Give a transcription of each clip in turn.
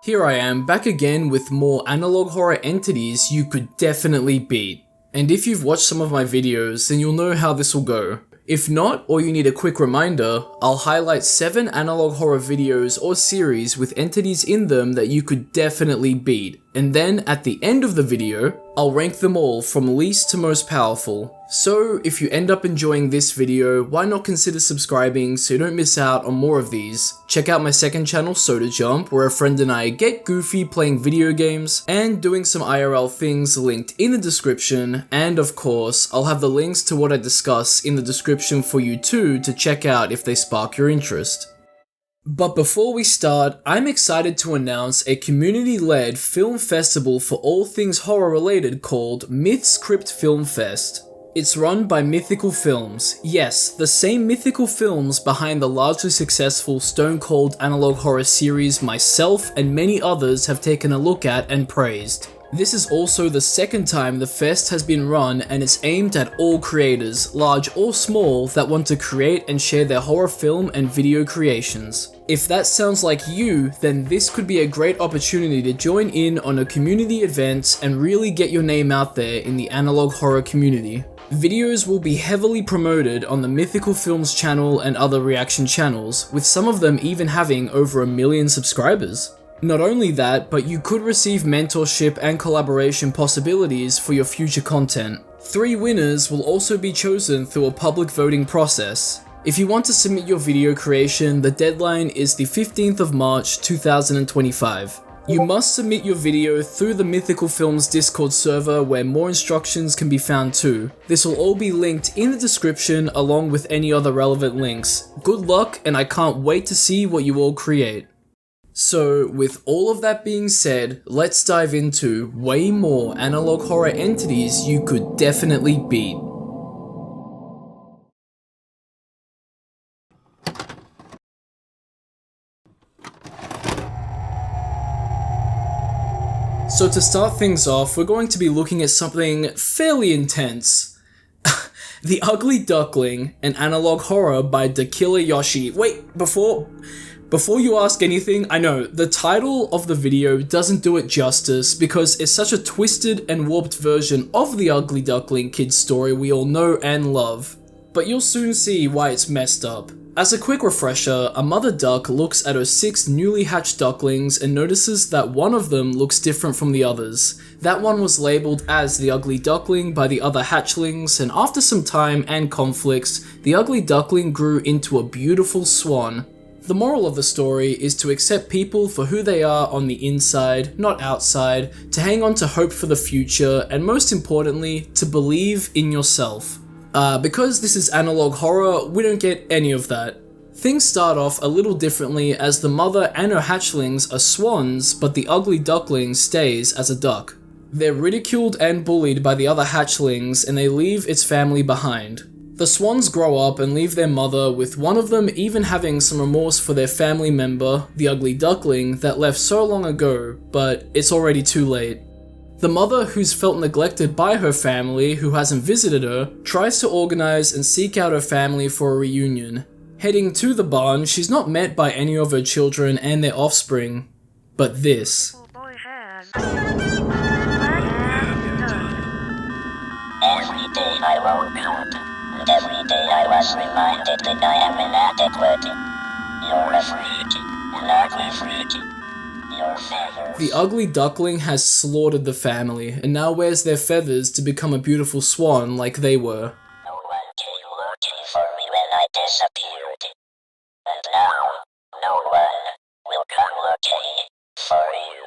Here I am, back again with more analog horror entities you could definitely beat. And if you've watched some of my videos, then you'll know how this will go. If not, or you need a quick reminder, I'll highlight 7 analog horror videos or series with entities in them that you could definitely beat. And then, at the end of the video, I'll rank them all from least to most powerful. So, if you end up enjoying this video, why not consider subscribing so you don't miss out on more of these. Check out my second channel, Soda Jump, where a friend and I get goofy playing video games and doing some IRL things linked in the description, and of course, I'll have the links to what I discuss in the description for you too to check out if they spark your interest. But before we start, I'm excited to announce a community-led film festival for all things horror related called Myths Crypt Film Fest. It's run by Mythical Films. Yes, the same Mythical Films behind the largely successful Stone Cold analog horror series myself and many others have taken a look at and praised. This is also the second time the fest has been run, and it's aimed at all creators, large or small, that want to create and share their horror film and video creations. If that sounds like you, then this could be a great opportunity to join in on a community event and really get your name out there in the analog horror community. Videos will be heavily promoted on the Mythical Films channel and other reaction channels, with some of them even having over 1 million subscribers. Not only that, but you could receive mentorship and collaboration possibilities for your future content. 3 winners will also be chosen through a public voting process. If you want to submit your video creation, the deadline is the 15th of March 2025. You must submit your video through the Mythical Films Discord server where more instructions can be found too. This will all be linked in the description along with any other relevant links. Good luck, and I can't wait to see what you all create. So, with all of that being said, let's dive into way more analog horror entities you could definitely beat. So to start things off, we're going to be looking at something fairly intense. The Ugly Duckling, an analog horror by Dakila Yoshi. Wait, before you ask anything, I know, the title of the video doesn't do it justice because it's such a twisted and warped version of the Ugly Duckling kid's story we all know and love. But you'll soon see why it's messed up. As a quick refresher, a mother duck looks at her 6 newly hatched ducklings and notices that one of them looks different from the others. That one was labeled as the Ugly Duckling by the other hatchlings, and after some time and conflicts, the Ugly Duckling grew into a beautiful swan. The moral of the story is to accept people for who they are on the inside, not outside, to hang on to hope for the future, and most importantly, to believe in yourself. Because this is analog horror, we don't get any of that. Things start off a little differently as the mother and her hatchlings are swans, but the Ugly Duckling stays as a duck. They're ridiculed and bullied by the other hatchlings, and they leave its family behind. The swans grow up and leave their mother, with one of them even having some remorse for their family member, the Ugly Duckling, that left so long ago, but it's already too late. The mother, who's felt neglected by her family, who hasn't visited her, tries to organize and seek out her family for a reunion. Heading to the barn, she's not met by any of her children and their offspring, but this. Every day I wrote out, and every day I was reminded that I am inadequate. You're a freak, an ugly freak. The Ugly Duckling has slaughtered the family, and now wears their feathers to become a beautiful swan like they were. No one came looking for me when I disappeared. And now, no one will come looking for you.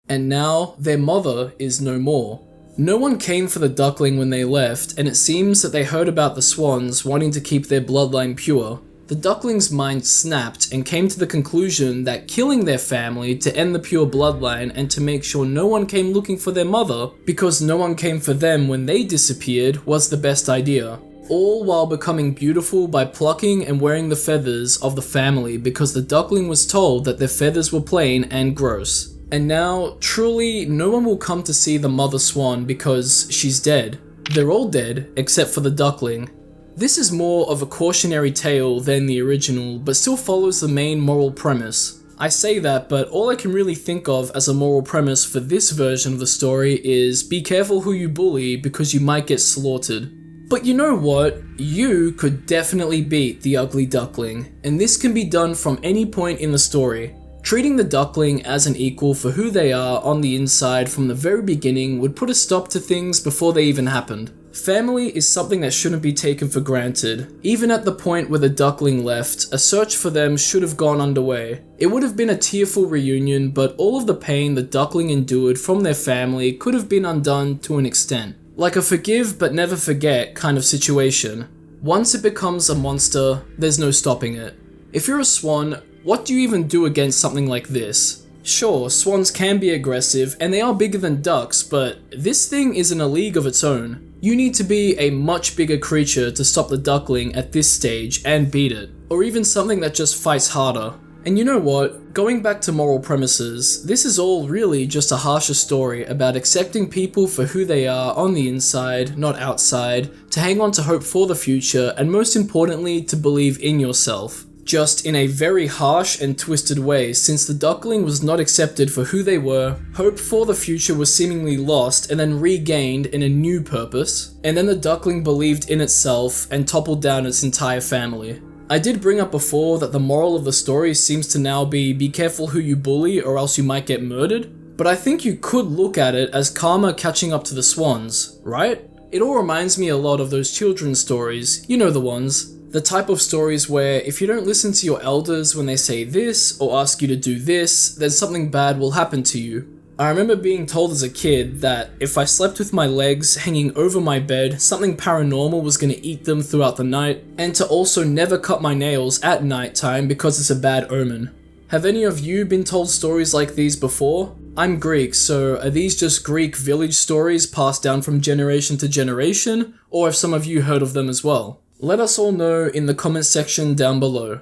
And now, their mother is no more. No one came for the duckling when they left, and it seems that they heard about the swans wanting to keep their bloodline pure. The duckling's mind snapped and came to the conclusion that killing their family to end the pure bloodline and to make sure no one came looking for their mother, because no one came for them when they disappeared, was the best idea. All while becoming beautiful by plucking and wearing the feathers of the family because the duckling was told that their feathers were plain and gross. And now, truly, no one will come to see the mother swan because she's dead. They're all dead, except for the duckling. This is more of a cautionary tale than the original, but still follows the main moral premise. I say that, but all I can really think of as a moral premise for this version of the story is be careful who you bully because you might get slaughtered. But you know what? You could definitely beat the Ugly Duckling, and this can be done from any point in the story. Treating the duckling as an equal for who they are on the inside from the very beginning would put a stop to things before they even happened. Family is something that shouldn't be taken for granted. Even at the point where the duckling left, a search for them should have gone underway. It would have been a tearful reunion, but all of the pain the duckling endured from their family could have been undone to an extent. Like a forgive but never forget kind of situation. Once it becomes a monster, there's no stopping it. If you're a swan, what do you even do against something like this? Sure, swans can be aggressive and they are bigger than ducks, but this thing is in a league of its own. You need to be a much bigger creature to stop the duckling at this stage and beat it, or even something that just fights harder. And you know what? Going back to moral premises, this is all really just a harsher story about accepting people for who they are on the inside, not outside, to hang on to hope for the future, and most importantly, to believe in yourself. Just in a very harsh and twisted way, since the duckling was not accepted for who they were, hope for the future was seemingly lost and then regained in a new purpose, and then the duckling believed in itself and toppled down its entire family. I did bring up before that the moral of the story seems to now be careful who you bully or else you might get murdered, but I think you could look at it as karma catching up to the swans, right? It all reminds me a lot of those children's stories, you know the ones. The type of stories where if you don't listen to your elders when they say this or ask you to do this, then something bad will happen to you. I remember being told as a kid that if I slept with my legs hanging over my bed, something paranormal was going to eat them throughout the night, and to also never cut my nails at night time because it's a bad omen. Have any of you been told stories like these before? I'm Greek, so are these just Greek village stories passed down from generation to generation, or have some of you heard of them as well? Let us all know in the comment section down below.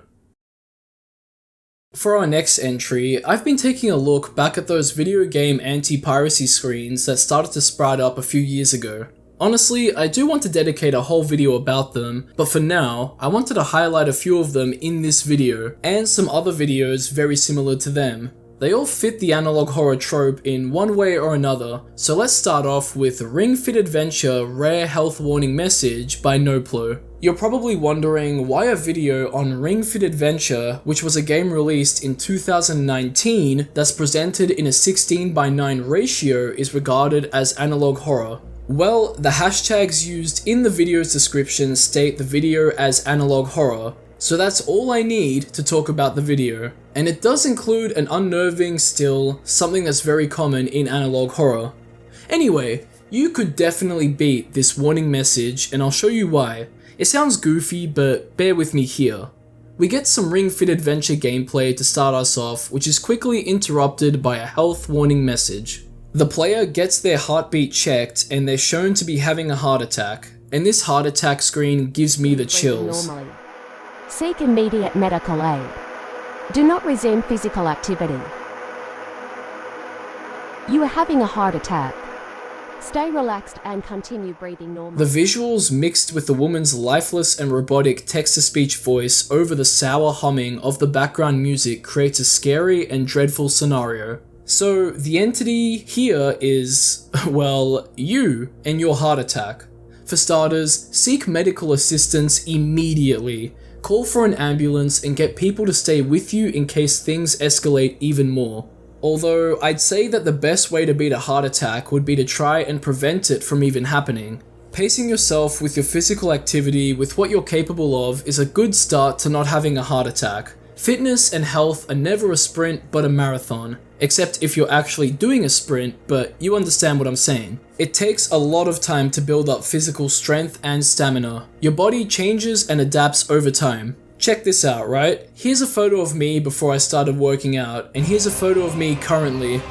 For our next entry, I've been taking a look back at those video game anti-piracy screens that started to sprout up a few years ago. Honestly, I do want to dedicate a whole video about them, but for now, I wanted to highlight a few of them in this video, and some other videos very similar to them. They all fit the analog horror trope in one way or another, so let's start off with Ring Fit Adventure Rare Health Warning Message by Noplo. You're probably wondering why a video on Ring Fit Adventure, which was a game released in 2019 that's presented in a 16:9 ratio, is regarded as analog horror. Well, the hashtags used in the video's description state the video as analog horror, so that's all I need to talk about the video. And it does include an unnerving still, something that's very common in analog horror. Anyway, you could definitely beat this warning message, and I'll show you why. It sounds goofy, but bear with me here. We get some Ring Fit Adventure gameplay to start us off, which is quickly interrupted by a health warning message. The player gets their heartbeat checked and they're shown to be having a heart attack, and this heart attack screen gives me the chills. Normally. Seek immediate medical aid. Do not resume physical activity. You are having a heart attack. Stay relaxed and continue breathing normally. The visuals mixed with the woman's lifeless and robotic text-to-speech voice over the sour humming of the background music creates a scary and dreadful scenario. So the entity here is, well, you and your heart attack. For starters, seek medical assistance immediately. Call for an ambulance and get people to stay with you in case things escalate even more. Although, I'd say that the best way to beat a heart attack would be to try and prevent it from even happening. Pacing yourself with your physical activity with what you're capable of is a good start to not having a heart attack. Fitness and health are never a sprint but a marathon, except if you're actually doing a sprint, but you understand what I'm saying. It takes a lot of time to build up physical strength and stamina. Your body changes and adapts over time. Check this out, right? Here's a photo of me before I started working out, and here's a photo of me currently.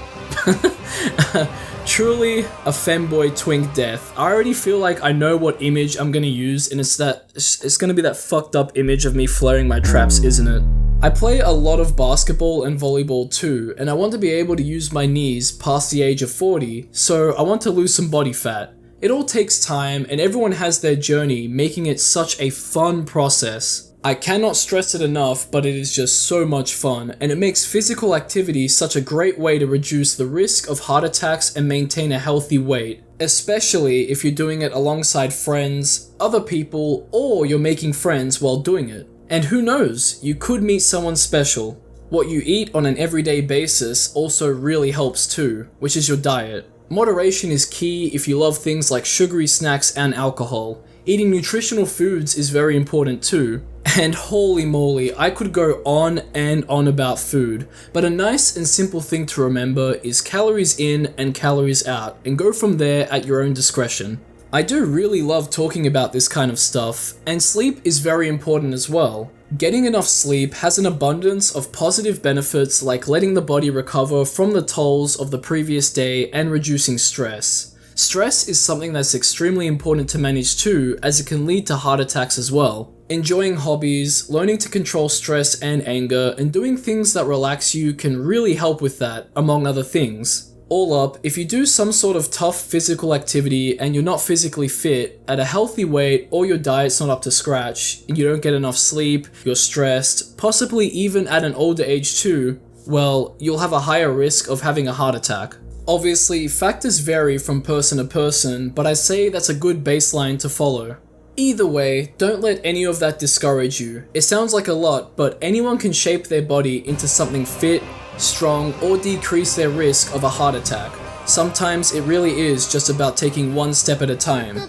Truly a femboy twink death. I already feel like I know what image I'm gonna use, and it's gonna be that fucked up image of me flaring my traps, isn't it? I play a lot of basketball and volleyball too, and I want to be able to use my knees past the age of 40, so I want to lose some body fat. It all takes time and everyone has their journey, making it such a fun process. I cannot stress it enough, but it is just so much fun, and it makes physical activity such a great way to reduce the risk of heart attacks and maintain a healthy weight, especially if you're doing it alongside friends, other people, or you're making friends while doing it. And who knows, you could meet someone special. What you eat on an everyday basis also really helps too, which is your diet. Moderation is key if you love things like sugary snacks and alcohol. Eating nutritional foods is very important too. And holy moly, I could go on and on about food, but a nice and simple thing to remember is calories in and calories out, and go from there at your own discretion. I do really love talking about this kind of stuff, and sleep is very important as well. Getting enough sleep has an abundance of positive benefits like letting the body recover from the tolls of the previous day and reducing stress. Stress is something that's extremely important to manage too, as it can lead to heart attacks as well. Enjoying hobbies, learning to control stress and anger, and doing things that relax you can really help with that, among other things. All up, if you do some sort of tough physical activity and you're not physically fit, at a healthy weight, or your diet's not up to scratch, and you don't get enough sleep, you're stressed, possibly even at an older age too, well, you'll have a higher risk of having a heart attack. Obviously, factors vary from person to person, but I say that's a good baseline to follow. Either way, don't let any of that discourage you. It sounds like a lot, but anyone can shape their body into something fit, strong, or decrease their risk of a heart attack. Sometimes it really is just about taking one step at a time.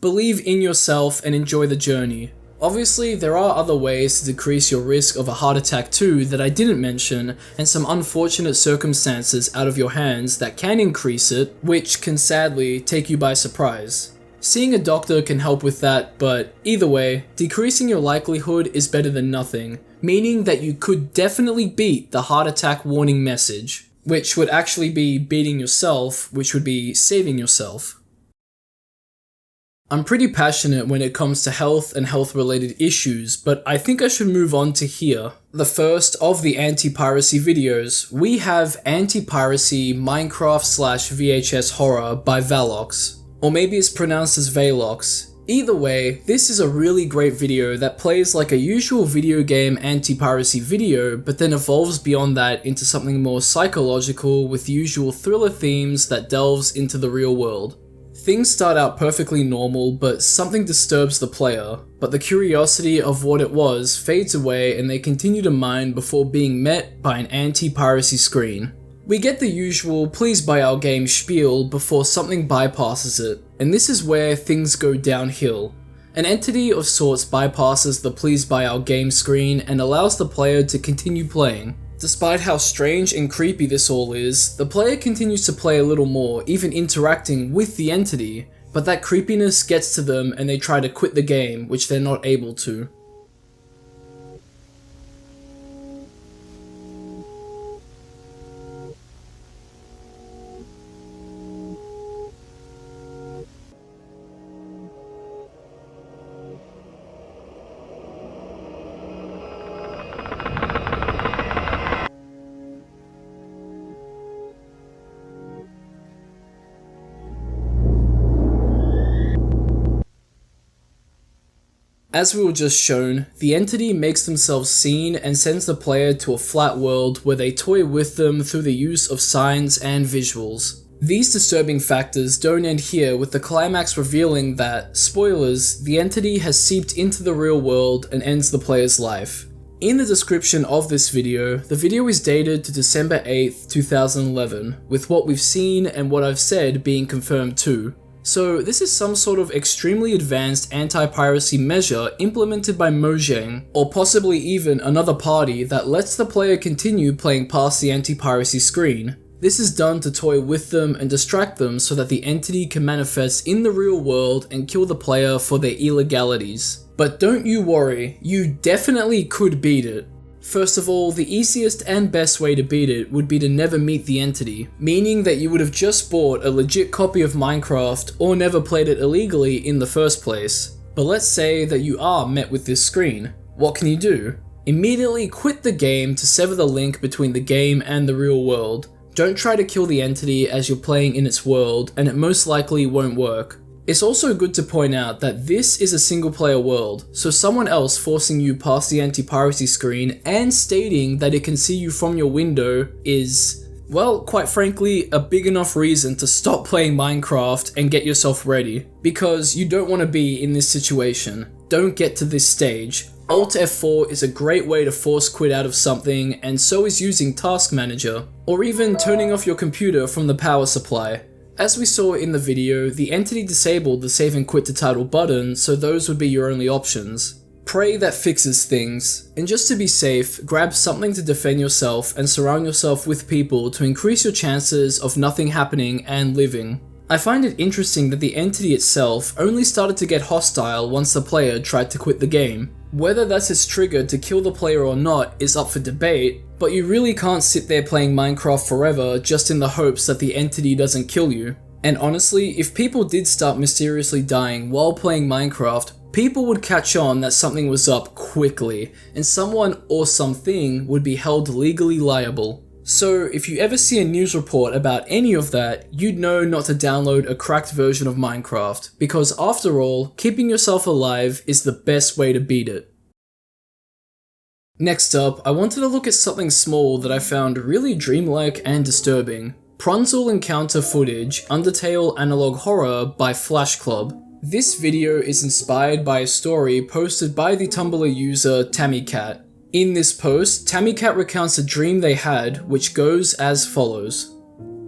Believe in yourself and enjoy the journey. Obviously, there are other ways to decrease your risk of a heart attack too that I didn't mention, and some unfortunate circumstances out of your hands that can increase it, which can sadly take you by surprise. Seeing a doctor can help with that, but either way, decreasing your likelihood is better than nothing, meaning that you could definitely beat the heart attack warning message, which would actually be beating yourself, which would be saving yourself. I'm pretty passionate when it comes to health and health-related issues, but I think I should move on to here. The first of the anti-piracy videos, we have Anti-Piracy Minecraft/VHS Horror by Valox, or maybe it's pronounced as Valox. Either way, this is a really great video that plays like a usual video game anti-piracy video, but then evolves beyond that into something more psychological with usual thriller themes that delves into the real world. Things start out perfectly normal, but something disturbs the player, but the curiosity of what it was fades away and they continue to mine before being met by an anti-piracy screen. We get the usual please buy our game spiel before something bypasses it, and this is where things go downhill. An entity of sorts bypasses the please buy our game screen and allows the player to continue playing. Despite how strange and creepy this all is, the player continues to play a little more, even interacting with the entity, but that creepiness gets to them and they try to quit the game, which they're not able to. As we were just shown, the entity makes themselves seen and sends the player to a flat world where they toy with them through the use of signs and visuals. These disturbing factors don't end here, with the climax revealing that, spoilers, the entity has seeped into the real world and ends the player's life. In the description of this video, the video is dated to December 8th, 2011, with what we've seen and what I've said being confirmed too. So this is some sort of extremely advanced anti-piracy measure implemented by Mojang, or possibly even another party that lets the player continue playing past the anti-piracy screen. This is done to toy with them and distract them so that the entity can manifest in the real world and kill the player for their illegalities. But don't you worry, you definitely could beat it. First of all, the easiest and best way to beat it would be to never meet the entity, meaning that you would have just bought a legit copy of Minecraft or never played it illegally in the first place. But let's say that you are met with this screen. What can you do? Immediately quit the game to sever the link between the game and the real world. Don't try to kill the entity as you're playing in its world, and it most likely won't work. It's also good to point out that this is a single player world, so someone else forcing you past the anti-piracy screen and stating that it can see you from your window is, well, quite frankly, a big enough reason to stop playing Minecraft and get yourself ready. Because you don't want to be in this situation. Don't get to this stage. Alt F4 is a great way to force quit out of something, and so is using Task Manager, or even turning off your computer from the power supply. As we saw in the video, the entity disabled the save and quit to title button, so those would be your only options. Pray that fixes things, and just to be safe, grab something to defend yourself and surround yourself with people to increase your chances of nothing happening and living. I find it interesting that the entity itself only started to get hostile once the player tried to quit the game. Whether that's its trigger to kill the player or not is up for debate, but you really can't sit there playing Minecraft forever just in the hopes that the entity doesn't kill you. And honestly, if people did start mysteriously dying while playing Minecraft, people would catch on that something was up quickly, and someone or something would be held legally liable. So if you ever see a news report about any of that, you'd know not to download a cracked version of Minecraft, because after all, keeping yourself alive is the best way to beat it. Next up, I wanted to look at something small that I found really dreamlike and disturbing. Prunsel encounter footage, Undertale analog horror by Flash Club. This video is inspired by a story posted by the Tumblr user TammyCat. In this post, TammyCat recounts a dream they had, which goes as follows.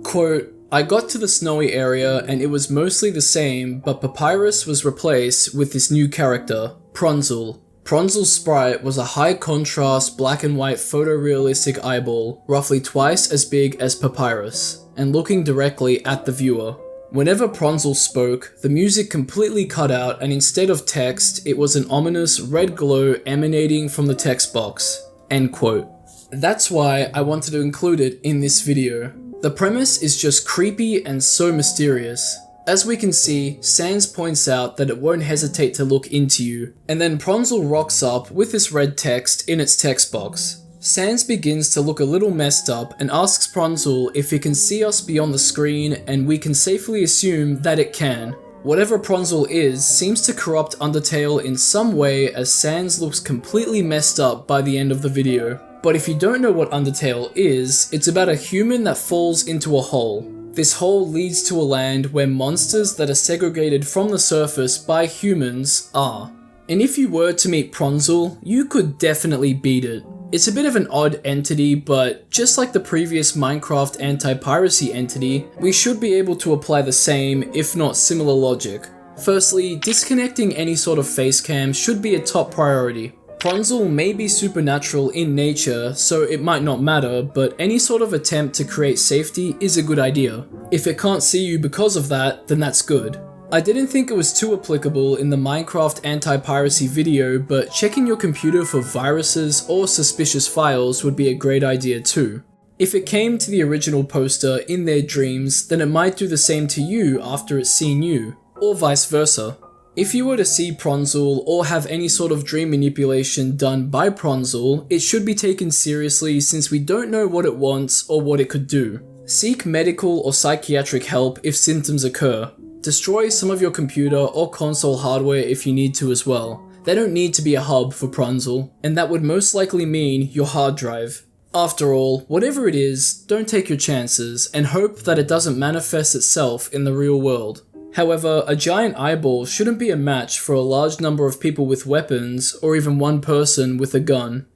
Quote, I got to the snowy area and it was mostly the same, but Papyrus was replaced with this new character, Prunsel. Prunsel's sprite was a high contrast black and white photorealistic eyeball, roughly twice as big as Papyrus, and looking directly at the viewer. Whenever Prunsel spoke, the music completely cut out, and instead of text, it was an ominous red glow emanating from the text box. End quote. That's why I wanted to include it in this video. The premise is just creepy and so mysterious. As we can see, Sans points out that it won't hesitate to look into you, and then Prunsel rocks up with this red text in its text box. Sans begins to look a little messed up and asks Prunsel if it can see us beyond the screen, and we can safely assume that it can. Whatever Prunsel is seems to corrupt Undertale in some way, as Sans looks completely messed up by the end of the video. But if you don't know what Undertale is, it's about a human that falls into a hole. This hole leads to a land where monsters that are segregated from the surface by humans are. And if you were to meet Prunsel, you could definitely beat it. It's a bit of an odd entity, but just like the previous Minecraft anti-piracy entity, we should be able to apply the same, if not similar logic. Firstly, disconnecting any sort of facecam should be a top priority. Prunsel may be supernatural in nature, so it might not matter, but any sort of attempt to create safety is a good idea. If it can't see you because of that, then that's good. I didn't think it was too applicable in the Minecraft anti-piracy video, but checking your computer for viruses or suspicious files would be a great idea too. If it came to the original poster in their dreams, then it might do the same to you after it's seen you, or vice versa. If you were to see Prunsel or have any sort of dream manipulation done by Prunsel, it should be taken seriously since we don't know what it wants or what it could do. Seek medical or psychiatric help if symptoms occur. Destroy some of your computer or console hardware if you need to as well. They don't need to be a hub for Prunsel, and that would most likely mean your hard drive. After all, whatever it is, don't take your chances and hope that it doesn't manifest itself in the real world. However, a giant eyeball shouldn't be a match for a large number of people with weapons or even one person with a gun.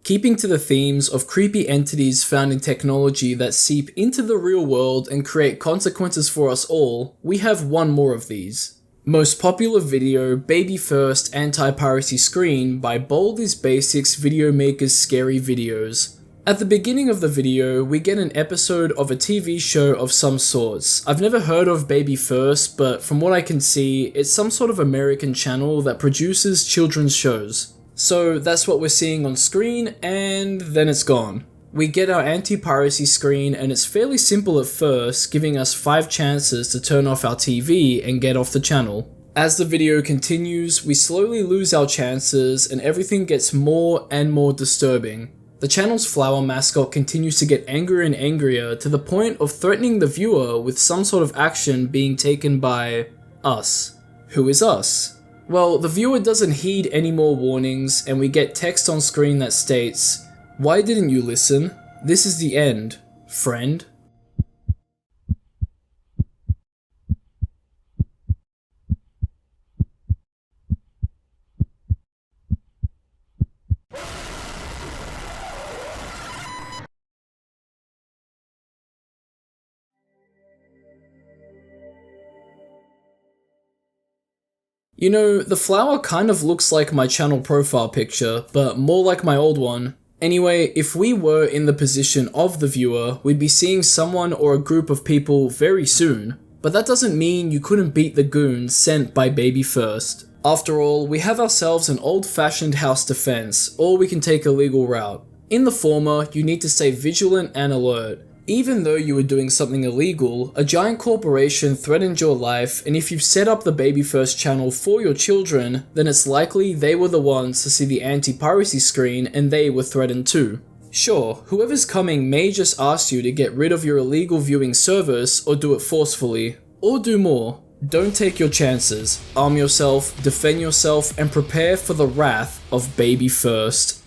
Keeping to the themes of creepy entities found in technology that seep into the real world and create consequences for us all, we have one more of these. Most popular video, BabyFirst Anti-Piracy Screen by Bold is Basics Video Maker's Scary Videos. At the beginning of the video, we get an episode of a TV show of some sorts. I've never heard of BabyFirst, but from what I can see, it's some sort of American channel that produces children's shows. So that's what we're seeing on screen, and then it's gone. We get our anti-piracy screen, and it's fairly simple at first, giving us 5 chances to turn off our TV and get off the channel. As the video continues, we slowly lose our chances and everything gets more and more disturbing. The channel's flower mascot continues to get angrier and angrier to the point of threatening the viewer with some sort of action being taken by us. Who is us? Well, the viewer doesn't heed any more warnings and we get text on screen that states, "Why didn't you listen? This is the end, friend." You know, the flower kind of looks like my channel profile picture, but more like my old one. Anyway, if we were in the position of the viewer, we'd be seeing someone or a group of people very soon. But that doesn't mean you couldn't beat the goons sent by BabyFirst. After all, we have ourselves an old-fashioned house defense, or we can take a legal route. In the former, you need to stay vigilant and alert. Even though you were doing something illegal, a giant corporation threatened your life, and if you've set up the BabyFirst channel for your children, then it's likely they were the ones to see the anti-piracy screen and they were threatened too. Sure, whoever's coming may just ask you to get rid of your illegal viewing service or do it forcefully. Or do more. Don't take your chances. Arm yourself, defend yourself, and prepare for the wrath of BabyFirst.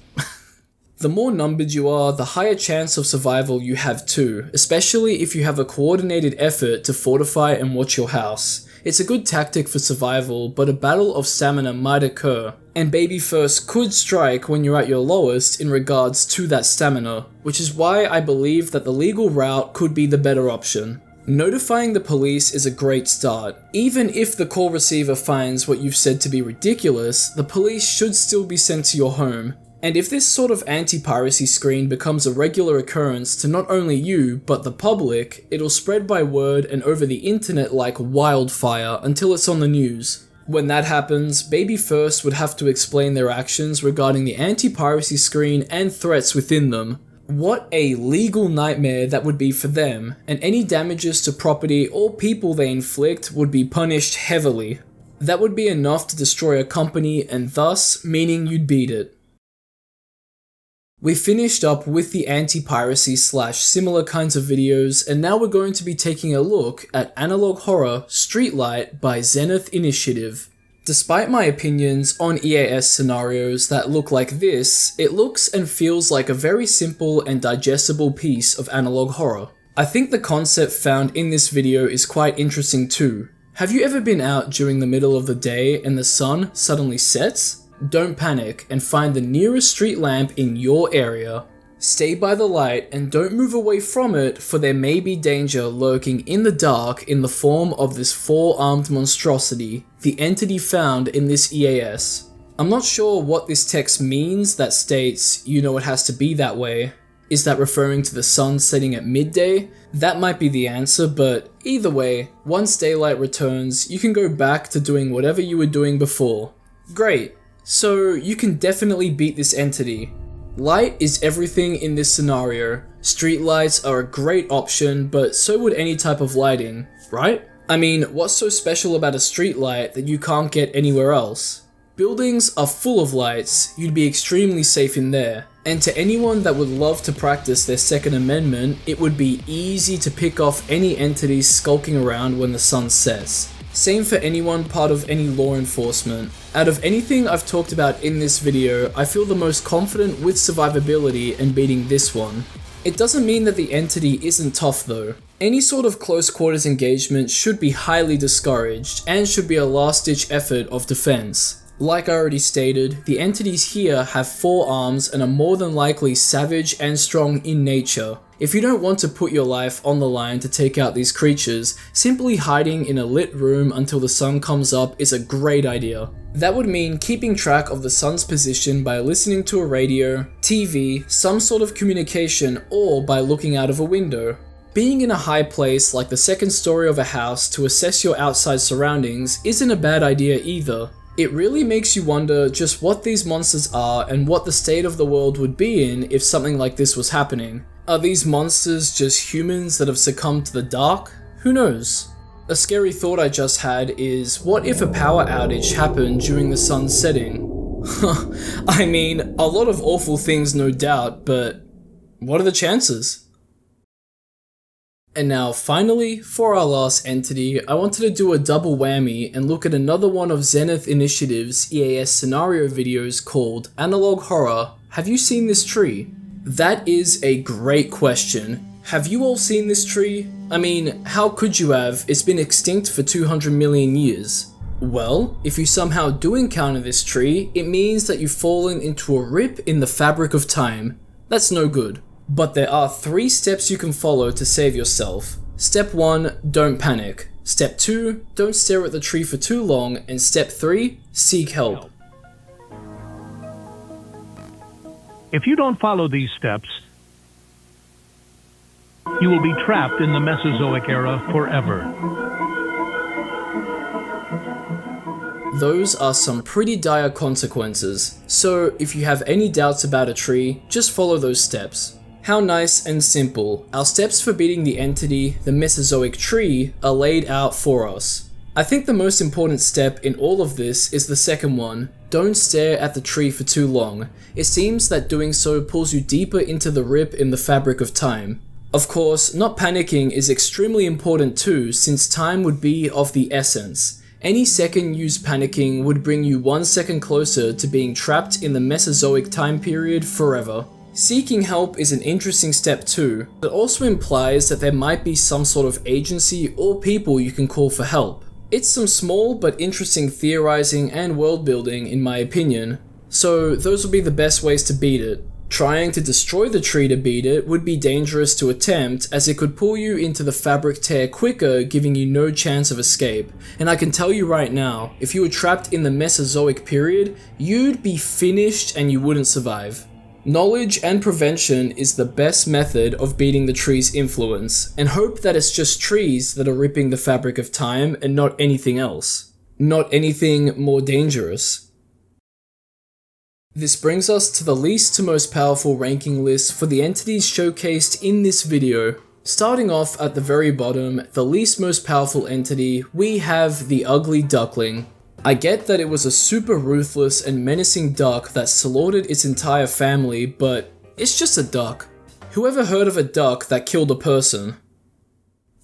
The more numbered you are, the higher chance of survival you have too, especially if you have a coordinated effort to fortify and watch your house. It's a good tactic for survival, but a battle of stamina might occur, and BabyFirst could strike when you're at your lowest in regards to that stamina, which is why I believe that the legal route could be the better option. Notifying the police is a great start. Even if the call receiver finds what you've said to be ridiculous, the police should still be sent to your home. And if this sort of anti-piracy screen becomes a regular occurrence to not only you, but the public, it'll spread by word and over the internet like wildfire until it's on the news. When that happens, BabyFirst would have to explain their actions regarding the anti-piracy screen and threats within them. What a legal nightmare that would be for them, and any damages to property or people they inflict would be punished heavily. That would be enough to destroy a company and thus meaning you'd beat it. We finished up with the anti-piracy / similar kinds of videos, and now we're going to be taking a look at analog horror Streetlight by Zenith Initiative. Despite my opinions on EAS scenarios that look like this, it looks and feels like a very simple and digestible piece of analog horror. I think the concept found in this video is quite interesting too. Have you ever been out during the middle of the day and the sun suddenly sets? Don't panic and find the nearest street lamp in your area. Stay by the light and don't move away from it, for there may be danger lurking in the dark in the form of this 4-armed monstrosity, the entity found in this EAS. I'm not sure what this text means that states, "You know it has to be that way." Is that referring to the sun setting at midday? That might be the answer, but either way, once daylight returns, you can go back to doing whatever you were doing before. Great. So you can definitely beat this entity. Light is everything in this scenario. Streetlights are a great option, but so would any type of lighting, right? I mean, what's so special about a streetlight that you can't get anywhere else? Buildings are full of lights, you'd be extremely safe in there. And to anyone that would love to practice their Second Amendment, it would be easy to pick off any entities skulking around when the sun sets. Same for anyone part of any law enforcement. Out of anything I've talked about in this video, I feel the most confident with survivability and beating this one. It doesn't mean that the entity isn't tough though. Any sort of close quarters engagement should be highly discouraged and should be a last-ditch effort of defense. Like I already stated, the entities here have 4 arms and are more than likely savage and strong in nature. If you don't want to put your life on the line to take out these creatures, simply hiding in a lit room until the sun comes up is a great idea. That would mean keeping track of the sun's position by listening to a radio, TV, some sort of communication, or by looking out of a window. Being in a high place like the second story of a house to assess your outside surroundings isn't a bad idea either. It really makes you wonder just what these monsters are and what the state of the world would be in if something like this was happening. Are these monsters just humans that have succumbed to the dark? Who knows? A scary thought I just had is, what if a power outage happened during the sun setting? I mean, a lot of awful things no doubt, but what are the chances? And now finally, for our last entity, I wanted to do a double whammy and look at another one of Zenith Initiative's EAS scenario videos called Analog Horror. Have you seen this tree? That is a great question. Have you all seen this tree? I mean, how could you have? It's been extinct for 200 million years. Well, if you somehow do encounter this tree, it means that you've fallen into a rip in the fabric of time. That's no good. But there are 3 steps you can follow to save yourself. Step 1, don't panic. Step 2, don't stare at the tree for too long. And step 3, seek help. If you don't follow these steps, you will be trapped in the Mesozoic era forever. Those are some pretty dire consequences, so if you have any doubts about a tree, just follow those steps. How nice and simple. Our steps for beating the entity, the Mesozoic tree, are laid out for us. I think the most important step in all of this is the second one. Don't stare at the tree for too long. It seems that doing so pulls you deeper into the rip in the fabric of time. Of course, not panicking is extremely important too, since time would be of the essence. Any second used panicking would bring you 1 second closer to being trapped in the Mesozoic time period forever. Seeking help is an interesting step too. It also implies that there might be some sort of agency or people you can call for help. It's some small but interesting theorizing and world building in my opinion. So those will be the best ways to beat it. Trying to destroy the tree to beat it would be dangerous to attempt, as it could pull you into the fabric tear quicker, giving you no chance of escape. And I can tell you right now, if you were trapped in the Mesozoic period, you'd be finished and you wouldn't survive. Knowledge and prevention is the best method of beating the tree's influence, and hope that it's just trees that are ripping the fabric of time and not anything else. Not anything more dangerous. This brings us to the least to most powerful ranking list for the entities showcased in this video. Starting off at the very bottom, the least most powerful entity, we have the Ugly Duckling. I get that it was a super ruthless and menacing duck that slaughtered its entire family, but it's just a duck. Whoever heard of a duck that killed a person?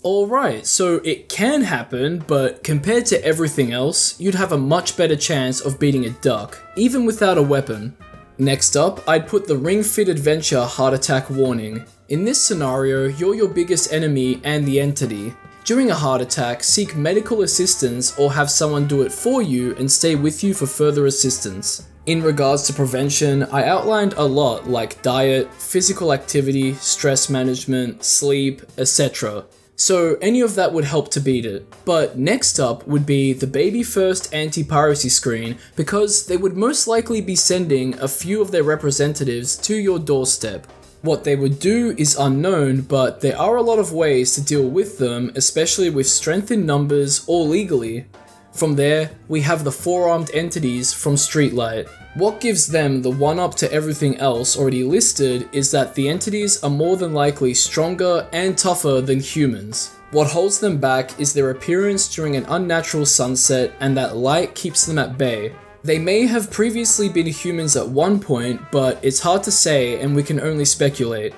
Alright, so it can happen, but compared to everything else, you'd have a much better chance of beating a duck, even without a weapon. Next up, I'd put the Ring Fit Adventure Heart Attack Warning. In this scenario, you're your biggest enemy and the entity. During a heart attack, seek medical assistance or have someone do it for you and stay with you for further assistance. In regards to prevention, I outlined a lot like diet, physical activity, stress management, sleep, etc. So any of that would help to beat it. But next up would be the BabyFirst Anti-Piracy screen, because they would most likely be sending a few of their representatives to your doorstep. What they would do is unknown, but there are a lot of ways to deal with them, especially with strength in numbers or legally. From there, we have the four-armed entities from Streetlight. What gives them the one-up to everything else already listed is that the entities are more than likely stronger and tougher than humans. What holds them back is their appearance during an unnatural sunset, and that light keeps them at bay. They may have previously been humans at one point, but it's hard to say and we can only speculate.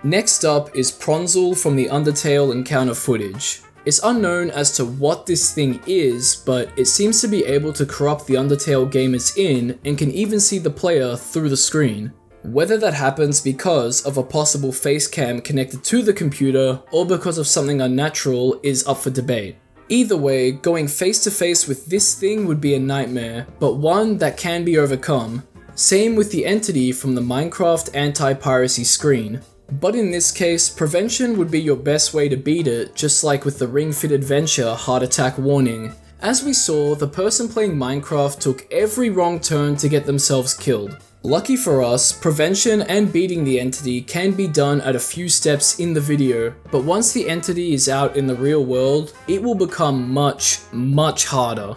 Next up is Prunsel from the Undertale encounter footage. It's unknown as to what this thing is, but it seems to be able to corrupt the Undertale game it's in and can even see the player through the screen. Whether that happens because of a possible face cam connected to the computer or because of something unnatural is up for debate. Either way, going face to face with this thing would be a nightmare, but one that can be overcome. Same with the entity from the Minecraft Anti-Piracy screen. But in this case, prevention would be your best way to beat it, just like with the Ring Fit Adventure Heart Attack Warning. As we saw, the person playing Minecraft took every wrong turn to get themselves killed. Lucky for us, prevention and beating the entity can be done at a few steps in the video, but once the entity is out in the real world, it will become much harder.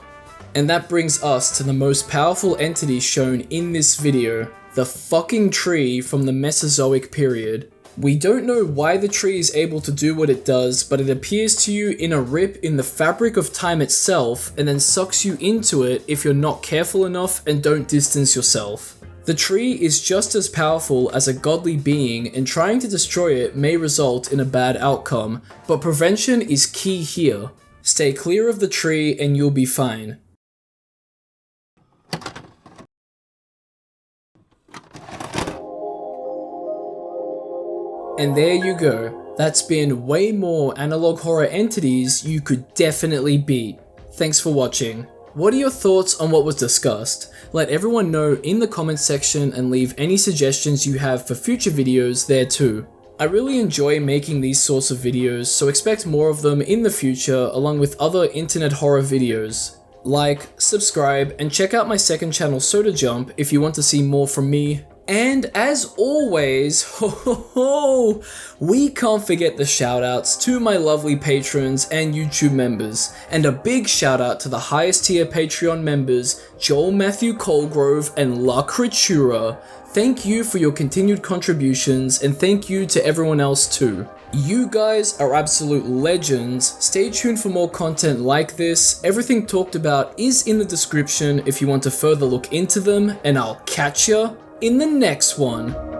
And that brings us to the most powerful entity shown in this video, the fucking tree from the Mesozoic period. We don't know why the tree is able to do what it does, but it appears to you in a rip in the fabric of time itself and then sucks you into it if you're not careful enough and don't distance yourself. The tree is just as powerful as a godly being, and trying to destroy it may result in a bad outcome, but prevention is key here. Stay clear of the tree and you'll be fine. And there you go. That's been way more analog horror entities you could definitely beat. Thanks for watching. What are your thoughts on what was discussed? Let everyone know in the comments section and leave any suggestions you have for future videos there too. I really enjoy making these sorts of videos, so expect more of them in the future along with other internet horror videos. Like, subscribe, and check out my second channel Soda Jump if you want to see more from me. And as always, we can't forget the shoutouts to my lovely patrons and YouTube members, and a big shout out to the highest tier Patreon members, Joel Matthew Colgrove and La Creatura. Thank you for your continued contributions, and thank you to everyone else too. You guys are absolute legends. Stay tuned for more content like this. Everything talked about is in the description if you want to further look into them, and I'll catch ya in the next one.